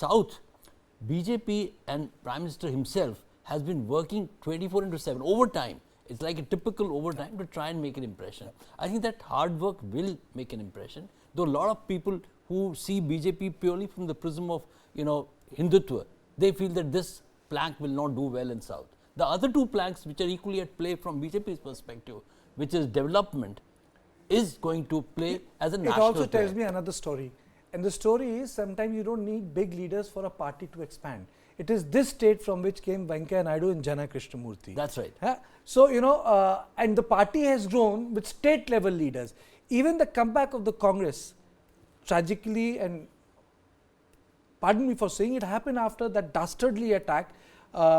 South, BJP and Prime Minister himself has been working 24/7 overtime. It's like a typical overtime to try and make an impression. I think that hard work will make an impression. Though a lot of people who see BJP purely from the prism of Hindutva, they feel that this plank will not do well in South. The other two planks which are equally at play from BJP's perspective, which is development, is going to play as a national It also player. tells me another story. And the story is sometimes you don't need big leaders for a party to expand. It is this state from which came Venkaiah Naidu and Jana Krishnamurti. That's right. So, and the party has grown with state level leaders. Even the comeback of the Congress, tragically, and pardon me for saying it, happened after that dastardly attack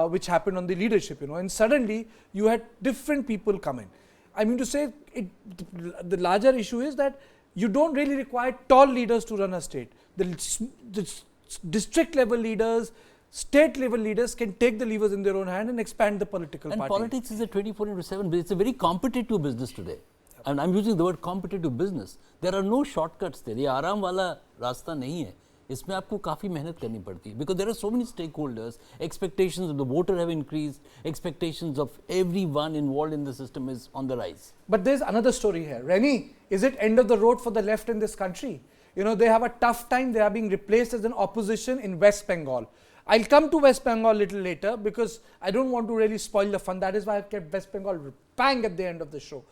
which happened on the leadership, and suddenly you had different people come in. I mean to say, the larger issue is that you don't really require tall leaders to run a state. The district level leaders, state level leaders can take the levers in their own hand and expand the political party. And politics is a 24/7, but it's a very competitive business today. And I'm using the word competitive business. There are no shortcuts there. ये आराम वाला रास्ता नहीं है. इसमें आपको काफ़ी मेहनत करनी पड़ती है. Because there are so many stakeholders, expectations of the voter have increased, expectations of everyone involved in the system is on the rise. But there's another story here. Reni, is it end of the road for the left in this country? They have a tough time. They are being replaced as an opposition in West Bengal. I'll come to West Bengal a little later because I don't want to really spoil the fun. That is why I've kept West Bengal bang at the end of the show.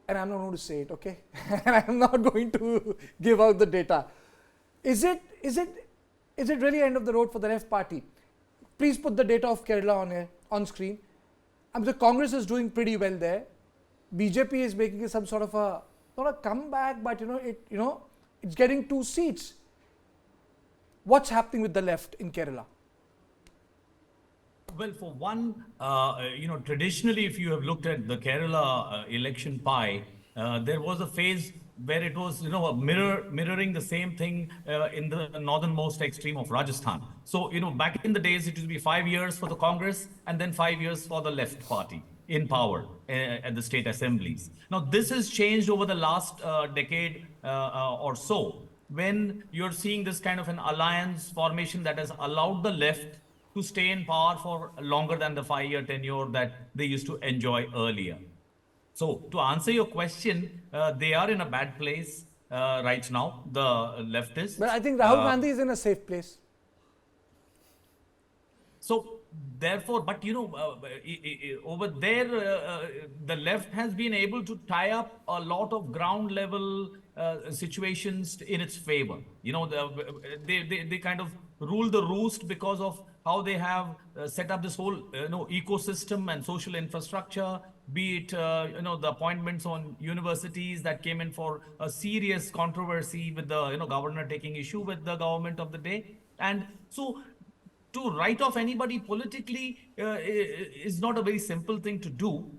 And I'm not going to say it, okay? And I'm not going to give out the data. Is it really end of the road for the left party? Please put the data of Kerala on screen. The Congress is doing pretty well there. BJP is making some sort of not a comeback, but it's getting 2 seats. What's happening with the left in Kerala? Well, for one, traditionally, if you have looked at the Kerala election pie, there was a phase where it was, mirroring the same thing in the northernmost extreme of Rajasthan. So, back in the days, it used to be 5 years for the Congress and then 5 years for the left party in power at the state assemblies. Now, this has changed over the last decade or so, when you're seeing this kind of an alliance formation that has allowed the left to stay in power for longer than the 5-year tenure that they used to enjoy earlier. So, to answer your question, they are in a bad place right now, the leftists. But I think Rahul Gandhi is in a safe place. So, therefore, but over there, the left has been able to tie up a lot of ground level situations in its favor. They kind of rule the roost because of how they have set up this whole ecosystem and social infrastructure, be it the appointments on universities that came in for a serious controversy with the governor taking issue with the government of the day. And so to write off anybody politically is not a very simple thing to do.